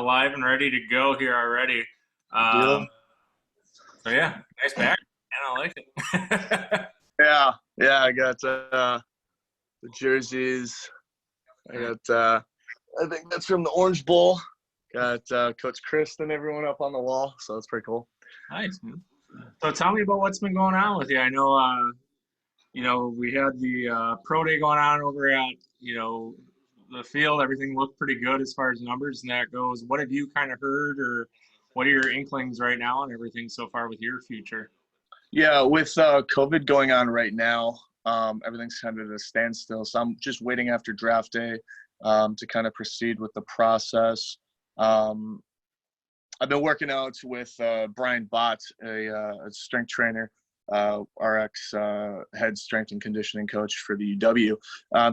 Live and ready to go here already. Deal. Um, so yeah, nice back, and I like it. Yeah. I got the jerseys. I got. I think that's from the Orange Bowl. Got Coach Chris and everyone up on the wall, so that's pretty cool. Nice, man. So tell me about what's been going on with you. I know, we had the pro day going on over at, the field. Everything looked pretty good as far as numbers and that goes. What have you kind of heard, or what are your inklings right now and everything so far with your future? Yeah, with COVID going on right now, everything's kind of at a standstill. So I'm just waiting after draft day to kind of proceed with the process. Um, I've been working out with Brian Bott, a strength trainer, RX head strength and conditioning coach for the UW.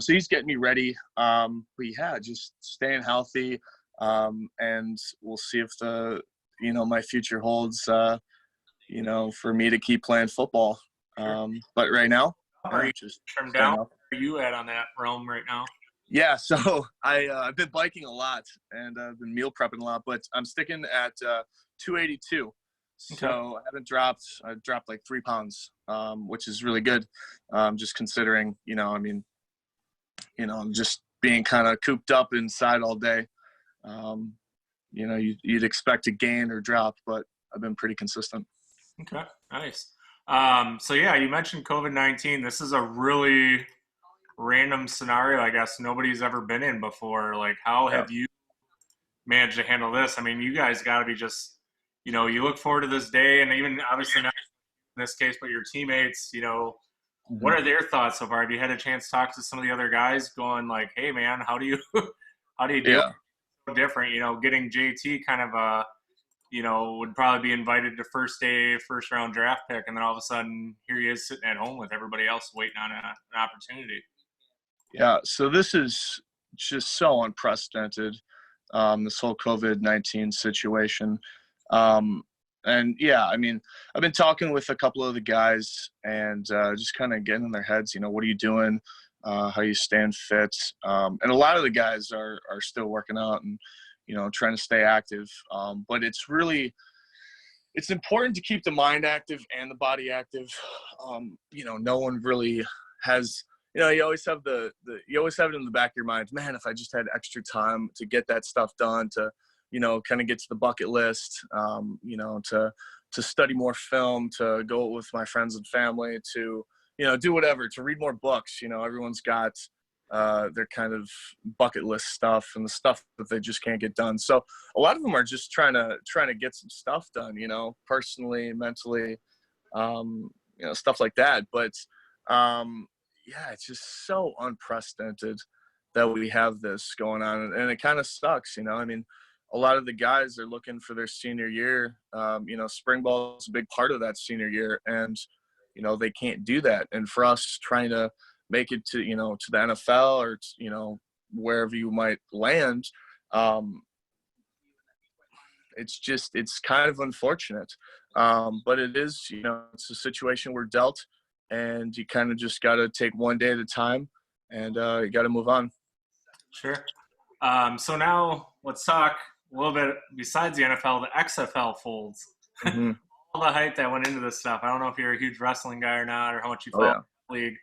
So he's getting me ready. But yeah, just staying healthy, and we'll see if my future holds, for me to keep playing football. But right now, Are you just trimmed staying down? healthy. Where are you at on that realm right now? Yeah, so I've been biking a lot and I've been meal prepping a lot, but I'm sticking at 282. Okay. So I dropped like 3 pounds, which is really good. Just considering, I'm just being kind of cooped up inside all day. You'd expect to gain or drop, but I've been pretty consistent. Okay, nice. So yeah, you mentioned COVID-19. This is a really random scenario, I guess nobody's ever been in before. Like, how Yeah. have you managed to handle this? I mean, you guys got to be just, you look forward to this day, and even obviously not in this case, but your teammates, what Mhm. are their thoughts so far? Have you had a chance to talk to some of the other guys going like, hey man, how do you, how do you deal with Yeah. it so different, getting JT kind of would probably be invited to first day, first round draft pick, and then all of a sudden here he is sitting at home with everybody else waiting on an opportunity. Yeah. So this is just so unprecedented, this whole COVID-19 situation. And yeah, I mean, I've been talking with a couple of the guys and just kind of getting in their heads, what are you doing? How you staying fit? And a lot of the guys are still working out and, trying to stay active. But it's important to keep the mind active and the body active. No one really has, you always have you always have it in the back of your mind, man, if I just had extra time to get that stuff done, to, kind of get to the bucket list, to study more film, to go with my friends and family, to, do whatever, to read more books. Everyone's got their kind of bucket list stuff and the stuff that they just can't get done. So a lot of them are just trying to get some stuff done, personally, mentally, stuff like that. But yeah, it's just so unprecedented that we have this going on, and it kind of sucks. I mean, a lot of the guys are looking for their senior year. Spring ball is a big part of that senior year, and they can't do that. And for us trying to make it to to the NFL or wherever you might land, it's kind of unfortunate. But it is, it's a situation we're dealt, and you kind of just got to take one day at a time, and you got to move on. Sure. So now let's talk a little bit besides the NFL, the XFL folds. Mm-hmm. All the hype that went into this stuff. I don't know if you're a huge wrestling guy or not, or how much you Oh follow yeah. the league.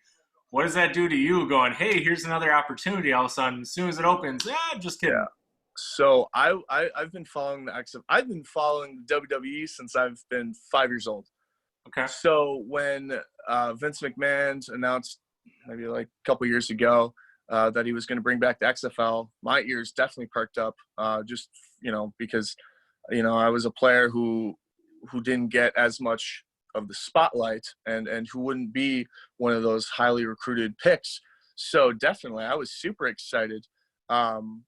What does that do to you going, hey, here's another opportunity all of a sudden, as soon as it opens? Just kidding. Yeah. So I've been following the XFL. I've been following the WWE since I've been 5 years old. Okay. So when Vince McMahon announced maybe like a couple years ago that he was going to bring back the XFL, my ears definitely perked up. Just because I was a player who didn't get as much of the spotlight and who wouldn't be one of those highly recruited picks. So definitely, I was super excited. I'm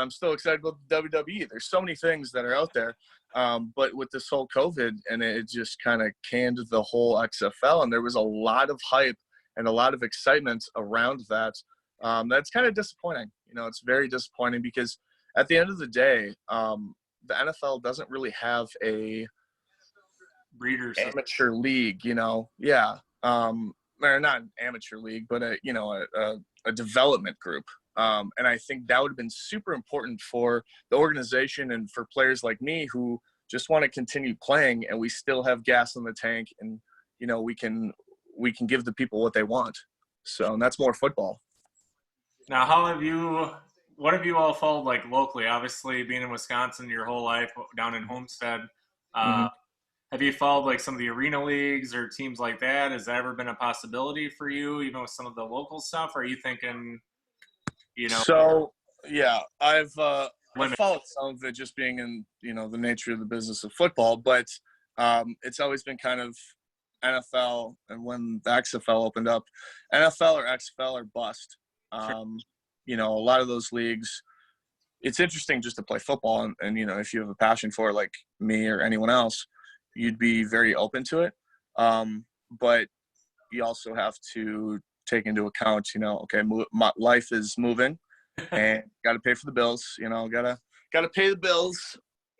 still excited about the WWE. There's so many things that are out there. But with this whole COVID, and it just kind of canned the whole XFL, and there was a lot of hype and a lot of excitement around that. That's kind of disappointing. It's very disappointing because at the end of the day, the NFL doesn't really have a Breeders. amateur league, yeah. Or not an amateur league, but a development group. And I think that would have been super important for the organization and for players like me who just want to continue playing, and we still have gas in the tank, and we can give the people what they want. So, and that's more football. Now, what have you all followed like locally? Obviously, being in Wisconsin your whole life down in Homestead, Hmm. uh, have you followed like some of the arena leagues or teams like that? Has that ever been a possibility for you, even with some of the local stuff? Or are you thinking, you know, So yeah, I've limit? followed some of it just being in the nature of the business of football, but it's always been kind of NFL, and when the XFL opened up, NFL or XFL or bust. Um, a lot of those leagues, it's interesting just to play football, and if you have a passion for it, like me or anyone else, you'd be very open to it. But you also have to take into account, okay, my life is moving, and got to pay for the bills. Gotta pay the bills,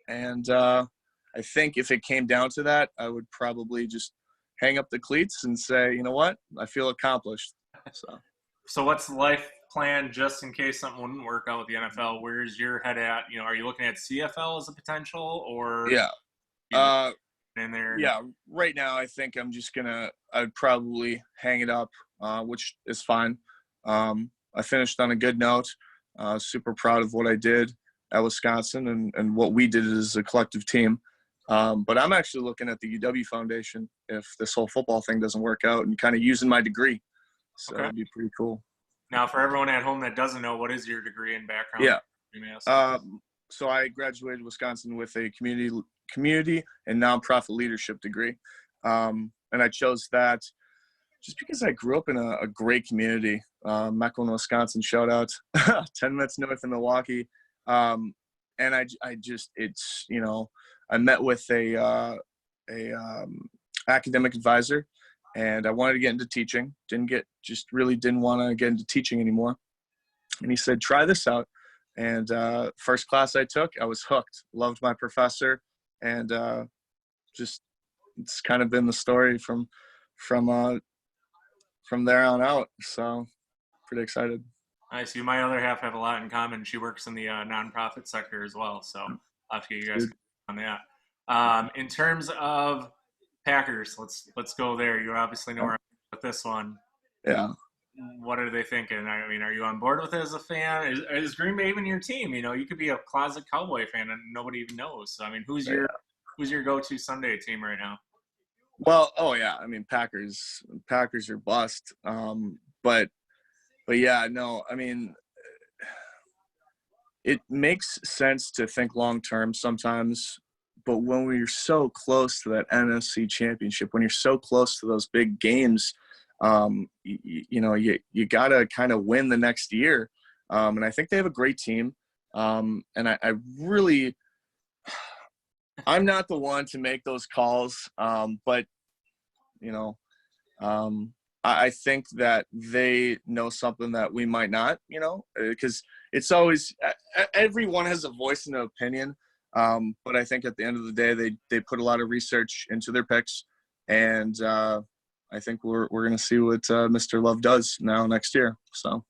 and I think if it came down to that, I would probably just hang up the cleats and say, you know what, I feel accomplished. So So, what's the life plan just in case something wouldn't work out with the NFL? Where's your head at? Are you looking at CFL as a potential, or yeah, you know, uh, in there? yeah. Right now, I think I'd probably hang it up, which is fine. I finished on a good note. Super proud of what I did at Wisconsin and what we did as a collective team. But I'm actually looking at the UW Foundation if this whole football thing doesn't work out, and kind of using my degree. So Okay. that'd be pretty cool. Now, for everyone at home that doesn't know, what is your degree and background? Yeah. So I graduated Wisconsin with a community and nonprofit leadership degree. And I chose that just because I grew up in a great community. Mequon, Wisconsin, shout out, 10 minutes north of Milwaukee. And I just, I met with a academic advisor, and I wanted to get into teaching. Didn't want to get into teaching anymore. And he said, try this out. And first class I took, I was hooked. Loved my professor, and just it's kind of been the story from there on out. So pretty excited. Nice. You, my other half, have a lot in common. She works in the nonprofit sector as well, so I'll have to get you guys Dude. on that. In terms of Packers, let's go there. You obviously know where I'm with this one. Yeah. What are they thinking? I mean, are you on board with it as a fan? Is Green Bay even your team? You could be a closet Cowboy fan and nobody even knows. So, I mean, who's your go-to Sunday team right now? Well, oh yeah. I mean, Packers are bust. But yeah, no. I mean, it makes sense to think long term sometimes. But when we're so close to that NFC Championship, when you're so close to those big games, you gotta kind of win the next year. And I think they have a great team. And I really, I'm not the one to make those calls. But you know, I think that they know something that we might not. Because it's always everyone has a voice and an opinion. But I think at the end of the day, they put a lot of research into their picks, and I think we're going to see what Mr. Love does next year. So,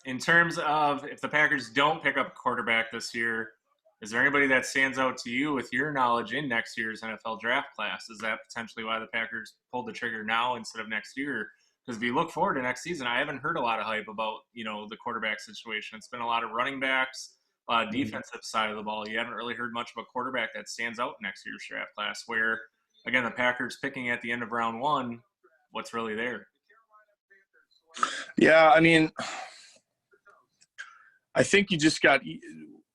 In terms of if the Packers don't pick up a quarterback this year, is there anybody that stands out to you with your knowledge in next year's NFL draft class? Is that potentially why the Packers pulled the trigger now instead of next year? Because if you look forward to next season, I haven't heard a lot of hype about the quarterback situation. It's been a lot of running backs, a lot of defensive side of the ball. You haven't really heard much of a quarterback that stands out next year's draft class. Where again, the Packers picking at the end of round one, what's really there? yeah, I mean, I think you just got,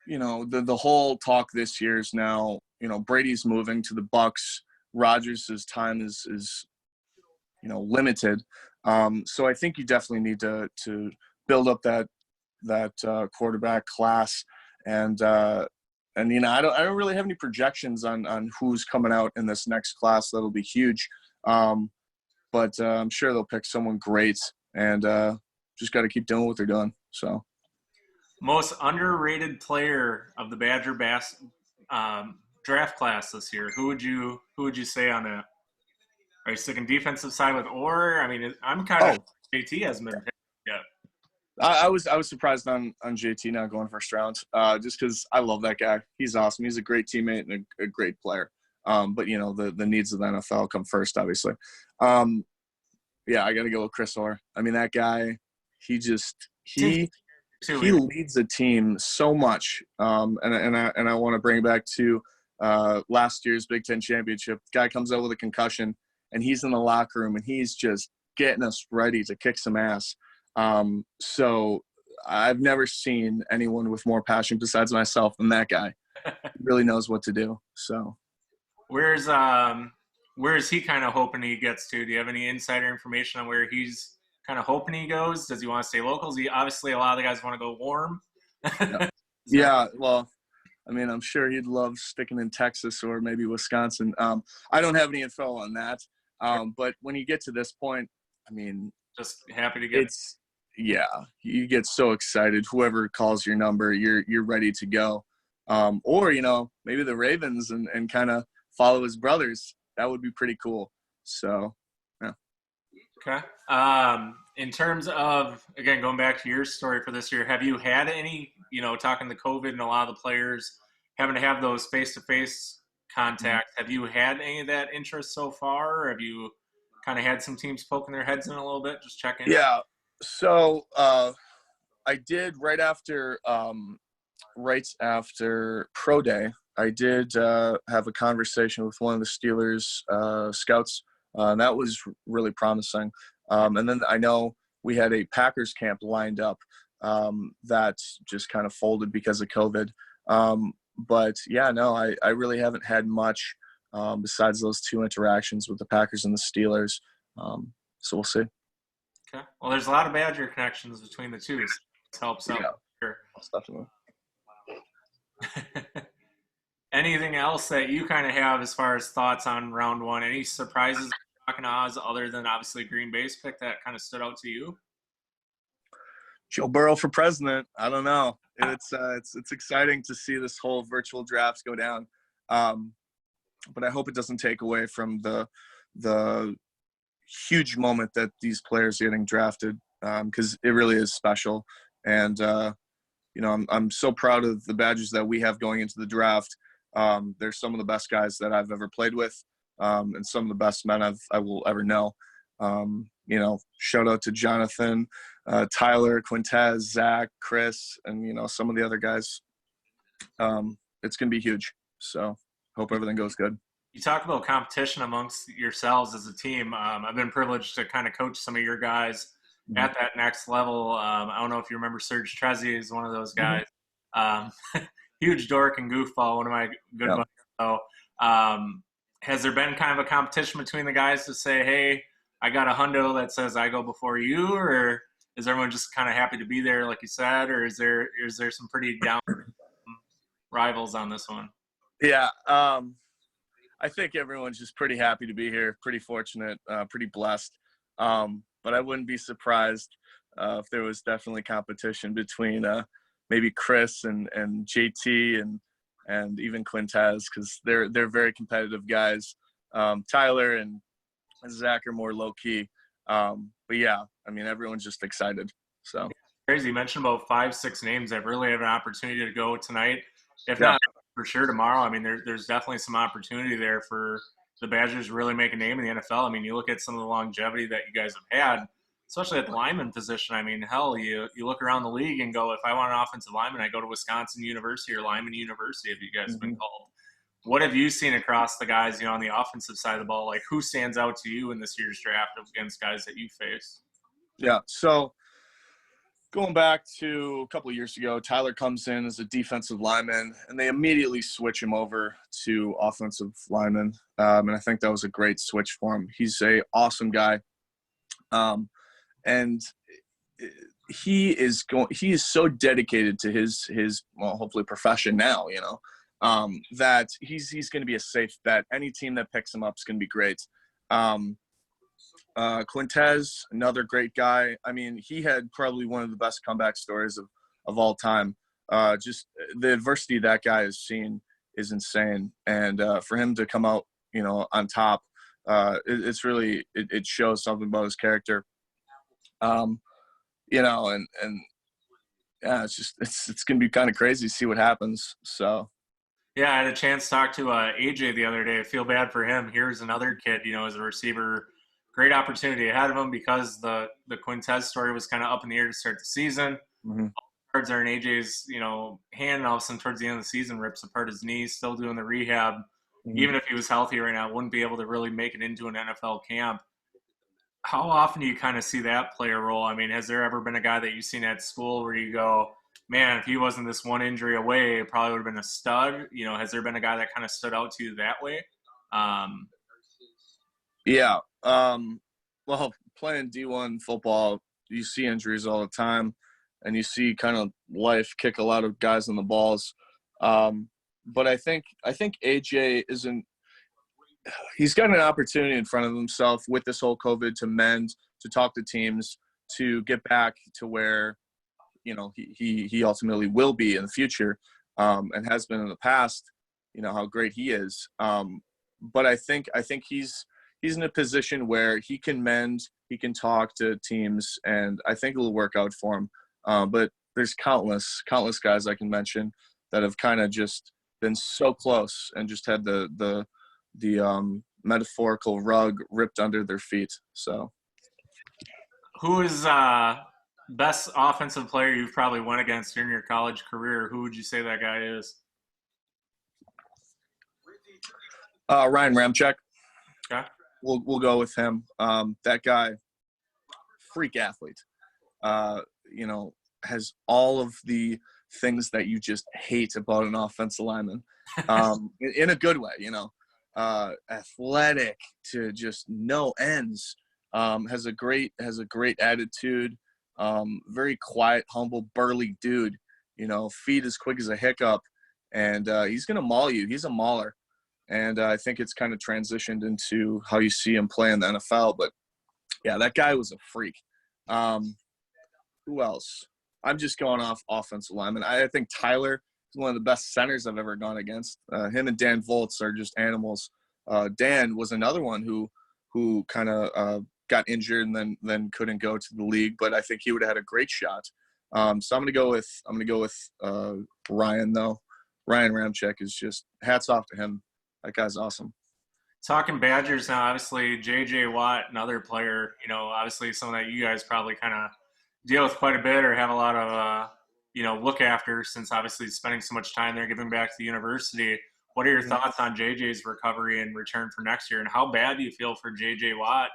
the whole talk this year is now, Brady's moving to the Bucks. Rodgers' time is limited. So I think you definitely need to build up that quarterback class, and I don't really have any projections on who's coming out in this next class. That'll be huge, but I'm sure they'll pick someone great, and just got to keep doing what they're doing. So, most underrated player of the Badger draft class this year. Who would you say on that? Are you sticking defensive side with Orr? I mean, I'm kind of JT hasn't been picked yet. I was surprised on JT not going first round, just because I love that guy. He's awesome. He's a great teammate and a great player. But you know the needs of the NFL come first, obviously. Yeah, I got to go with Chris Orr. I mean, that guy, he leads the team so much. And I want to bring it back to last year's Big Ten championship. The guy comes out with a concussion, and he's in the locker room, and he's just getting us ready to kick some ass. So I've never seen anyone with more passion besides myself than that guy. He really knows what to do. So where's he kind of hoping he gets to? Do you have any insider information on where he's kind of hoping he goes? Does he want to stay local? Obviously, a lot of the guys want to go warm. Yeah, well, I mean, I'm sure he'd love sticking in Texas or maybe Wisconsin. I don't have any info on that. But when you get to this point, I mean, just happy to get yeah, you get so excited. Whoever calls your number, you're ready to go. Or, you know, maybe the Ravens and kind of follow his brothers. That would be pretty cool. So, yeah. Okay. In terms of, again, going back to your story for this year, have you had any, you know, talking to COVID and a lot of the players having to have those face-to-face contacts, have you had any of that interest so far? Or have you kind of had some teams poking their heads in a little bit, just checking? Yeah. So I did right after Pro Day, I did have a conversation with one of the Steelers scouts, and that was really promising. And then I know we had a Packers camp lined up that just kind of folded because of COVID. But, yeah, no, I really haven't had much besides those two interactions with the Packers and the Steelers. So we'll see. Okay. Well, there's a lot of Badger connections between the two. So this helps out. Yeah, sure. Definitely. Anything else that you kind of have as far as thoughts on round one? Any surprises talking to Oz other than obviously Green Bay's pick that kind of stood out to you? Joe Burrow for president. I don't know. It's exciting to see this whole virtual drafts go down. But I hope it doesn't take away from the huge moment that these players are getting drafted, because it really is special. And you know, I'm so proud of the Badgers that we have going into the draft. They're some of the best guys that I've ever played with, and some of the best men I will ever know. You know, shout out to Jonathan, Tyler, Quintez, Zach, Chris, and, you know, some of the other guys. It's going to be huge. So hope everything goes good. You talk about competition amongst yourselves as a team. I've been privileged to kind of coach some of your guys at that next level. I don't know if you remember Serge Trezzi is one of those guys. Huge dork and goofball, one of my good buddies. So, has there been kind of a competition between the guys to say, hey, I got a hundo that says I go before you, or is everyone just kind of happy to be there, like you said, or is there some pretty down rivals on this one? Yeah, I think everyone's just pretty happy to be here, pretty fortunate, pretty blessed. But I wouldn't be surprised if there was definitely competition between maybe Chris and JT and even Quintez, because they're very competitive guys. Tyler and Zach are more low key. But yeah, I mean, everyone's just excited. So crazy. You mentioned about 5-6 names that really have an opportunity to go tonight, if not for sure tomorrow. I mean, there's definitely some opportunity there for the Badgers to really make a name in the NFL. I mean, you look at some of the longevity that you guys have had, especially at the lineman position. I mean, hell, you look around the league and go, if I want an offensive lineman, I go to Wisconsin University or Lyman University, if you guys have been called. What have you seen across the guys, you know, on the offensive side of the ball? Like, who stands out to you in this year's draft against guys that you face? Yeah, so going back to a couple of years ago, Tyler comes in as a defensive lineman, and they immediately switch him over to offensive lineman. And I think that was a great switch for him. He's an awesome guy. And he is so dedicated to his well, hopefully profession now, you know, that he's going to be a safe bet. Any team that picks him up is going to be great. Quintez, another great guy. I mean, he had probably one of the best comeback stories of all time. Just the adversity that guy has seen is insane. And for him to come out, you know, on top, it shows something about his character. and yeah, it's gonna be kind of crazy to see what happens. So Yeah, I had a chance to talk to AJ the other day. I feel bad for him. Here's another kid, as a receiver. Great opportunity ahead of him because the Quintez story was kind of up in the air to start the season. mhm. Cards are in AJ's, hand, and all of a sudden towards the end of the season rips apart his knee, still doing the rehab. Mhm. Even if he was healthy right now, wouldn't be able to really make it into an NFL camp. How often do you kind of see that play a role? I mean, has there ever been a guy that you've seen at school where you go, man, if he wasn't this one injury away, it probably would have been a stud? Has there been a guy that kind of stood out to you that way? Um, Yeah. Well, playing D1 football, you see injuries all the time, and you see kind of life kick a lot of guys in the balls. But I think AJ isn't. He's got an opportunity in front of himself with this whole COVID to mend, to talk to teams, to get back to where he ultimately will be in the future, and has been in the past. How great he is. But I think he's in a position where he can mend, he can talk to teams, and I think it'll work out for him. But there's countless guys I can mention that have kind of just been so close and just had the metaphorical rug ripped under their feet. So who is best offensive player you've probably went against during your college career? Who would you say that guy is? Ryan Ramczyk, Okay. we'll go with him. That guy, freak athlete. Uh, has all of the things that you just hate about an offensive lineman, in a good way. Athletic to just no ends. Has a great attitude. Very quiet, humble, burly dude. Feet as quick as a hiccup, and he's gonna maul you. He's a mauler, and I think it's kind of transitioned into how you see him play in the NFL. But yeah, that guy was a freak. Who else? I'm just going off offensive lineman. I think Tyler is one of the best centers I've ever gone against. Him and Dan Voltz are just animals. Dan was another one who kind of got injured and then couldn't go to the league, but I think he would have had a great shot. So I'm gonna go with Ryan though. Ryan Ramczyk is just hats off to him. That guy's awesome. Talking Badgers now, obviously J.J. Watt, another player, obviously someone that you guys probably kind of deal with quite a bit or have a lot of, look after since obviously spending so much time there, giving back to the university. What are your thoughts on J.J.'s recovery and return for next year? And how bad do you feel for J.J. Watt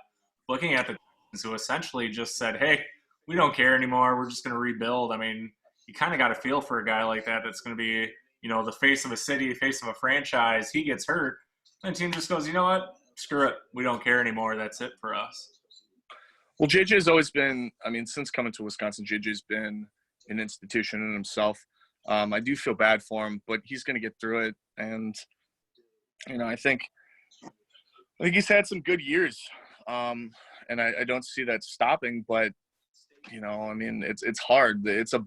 looking at the Titans who essentially just said, hey, we don't care anymore. We're just going to rebuild. I mean, you kind of got to feel for a guy like that that's going to be, the face of a city, face of a franchise. He gets hurt. And the team just goes, you know what? Screw it. We don't care anymore. That's it for us. Well, JJ's always been, since coming to Wisconsin, JJ's been an institution in himself. I do feel bad for him, but he's going to get through it. And, I think he's had some good years. And I don't see that stopping, but, it's hard. The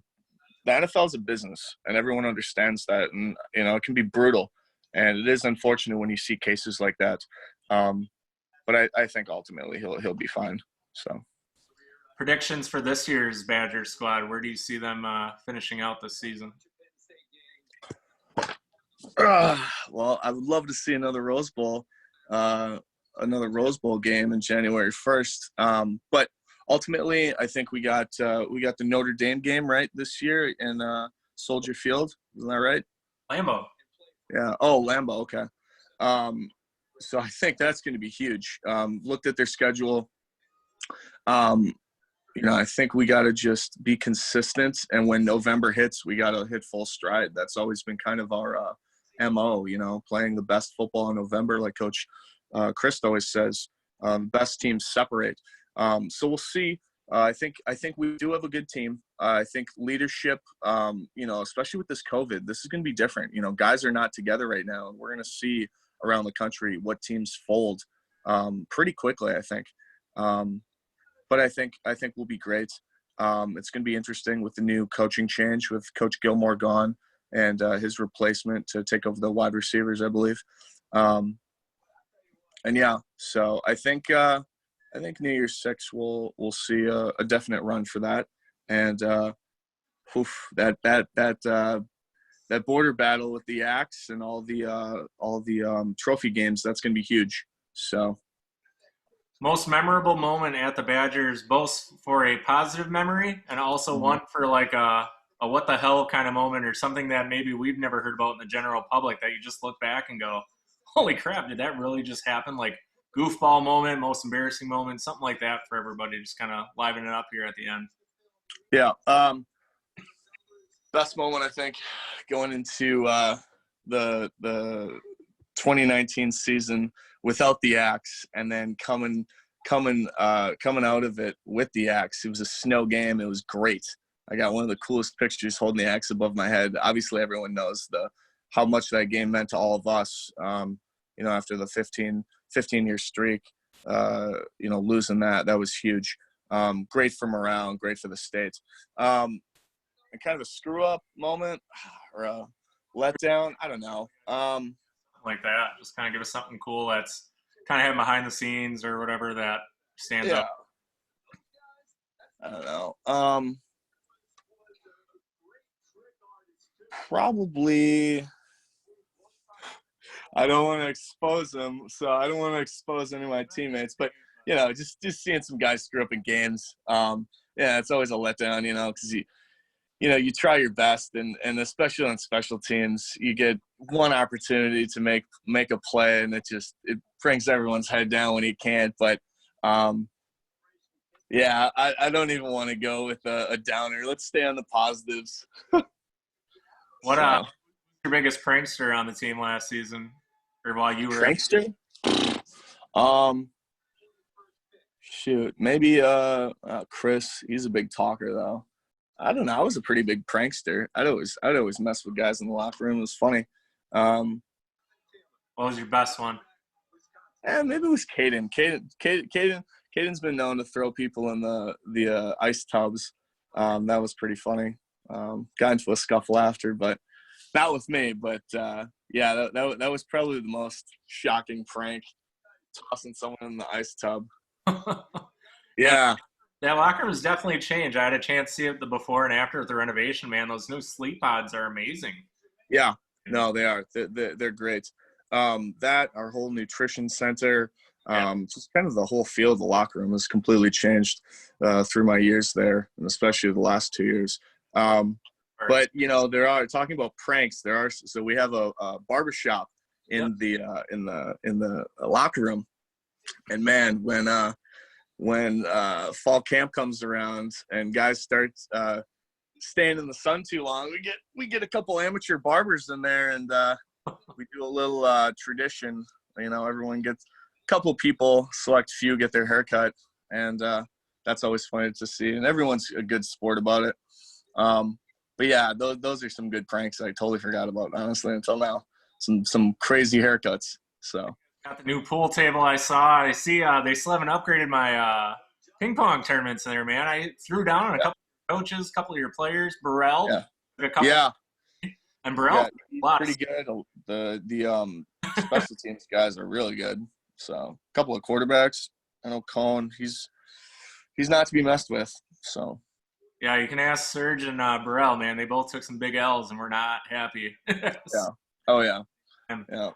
NFL is a business, and everyone understands that. And, it can be brutal. And it is unfortunate when you see cases like that. But I think ultimately he'll be fine. So, predictions for this year's Badger squad. Where do you see them finishing out this season? Well, I would love to see another Rose Bowl game in January 1st. But ultimately, I think we got the Notre Dame game right this year in Soldier Field. Isn't that right? Lambeau. Yeah. Oh, Lambeau. Okay. So I think that's going to be huge. Looked at their schedule. I think we got to just be consistent. And when November hits, we got to hit full stride. That's always been kind of our MO, playing the best football in November, like Coach Chris always says, best teams separate. So we'll see. I think we do have a good team. I think leadership, especially with this COVID, this is going to be different. Guys are not together right now. And we're going to see around the country what teams fold pretty quickly, I think. But I think we'll be great. It's going to be interesting with the new coaching change with Coach Gilmore gone and his replacement to take over the wide receivers, I believe. And yeah, so I think New Year's 6 we'll see a definite run for that. and that border battle with the Axe and all the trophy games, that's going to be huge. So. Most memorable moment at the Badgers, both for a positive memory and also one for like a what the hell kind of moment, or something that maybe we've never heard about in the general public that you just look back and go, holy crap, did that really just happen? Like goofball moment, most embarrassing moment, something like that for everybody, just kind of liven it up here at the end. Yeah. Best moment, I think, going into the 2019 season without the Axe, and then coming out of it with the Axe. It was a snow game. It was great. I got one of the coolest pictures holding the Axe above my head. Obviously, everyone knows how much that game meant to all of us. After the 15-year streak, losing that was huge. Great for morale, great for the state. And kind of a screw up moment or a letdown, I don't know. Like that, just kind of give us something cool that's kind of behind the scenes or whatever that stands out. I don't know. Probably. I don't want to expose them, so I don't want to expose any of my teammates. But just seeing some guys screw up in games, it's always a letdown. Because you try your best, and especially on special teams, you get one opportunity to make a play, and it brings everyone's head down when you can't. But I don't even want to go with a downer. Let's stay on the positives. What your biggest prankster on the team last season, or while you were prankster? Shoot, maybe Chris. He's a big talker though. I don't know. I was a pretty big prankster. I'd always mess with guys in the locker room. It was funny. What was your best one? Maybe it was Caden. Caden's been known to throw people in the ice tubs. That was pretty funny. Got into a scuffle after, but not with me. But that was probably the most shocking prank, tossing someone in the ice tub. Yeah. That locker room has definitely changed. I had a chance to see it the before and after at the renovation, man. Those new sleep pods are amazing. Yeah. No, they are. They're great. Our whole nutrition center, just kind of the whole feel of the locker room has completely changed through my years there, and especially the last 2 years. But there are, talking about pranks. So we have a barbershop in the locker room, and man, when fall camp comes around and guys start staying in the sun too long, we get a couple amateur barbers in there, and we do a little tradition. Everyone gets a couple people, select few, get their haircut, and that's always funny to see. And everyone's a good sport about it. But yeah, those are some good pranks I totally forgot about, honestly, until now. Some crazy haircuts. So. Got the new pool table I saw. I see they still haven't upgraded my ping pong tournaments in there, man. I threw down on a couple of coaches, a couple of your players, Burrell. And Burrell, pretty good. The special teams guys are really good. So a couple of quarterbacks. I know Colin, he's not to be messed with. So. Yeah, you can ask Serge and Burrell, man. They both took some big L's and we're not happy. Yeah. Oh yeah. Yeah.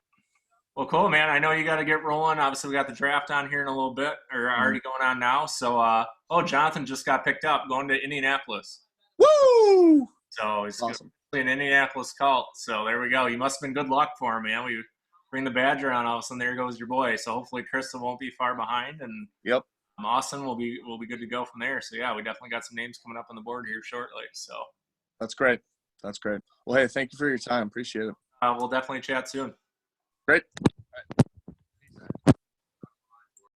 Well, cool, man. I know you got to get rolling. Obviously, we got the draft on here in a little bit, or already going on now. So, Jonathan just got picked up going to Indianapolis. Woo! So he's awesome. An Indianapolis Colt. So there we go. You must have been good luck for him, man. We bring the Badger on, all of a sudden there goes your boy. So hopefully Crystal won't be far behind, and Austin will be good to go from there. So yeah, we definitely got some names coming up on the board here shortly. So that's great. Well, hey, thank you for your time. Appreciate it. We'll definitely chat soon. Great.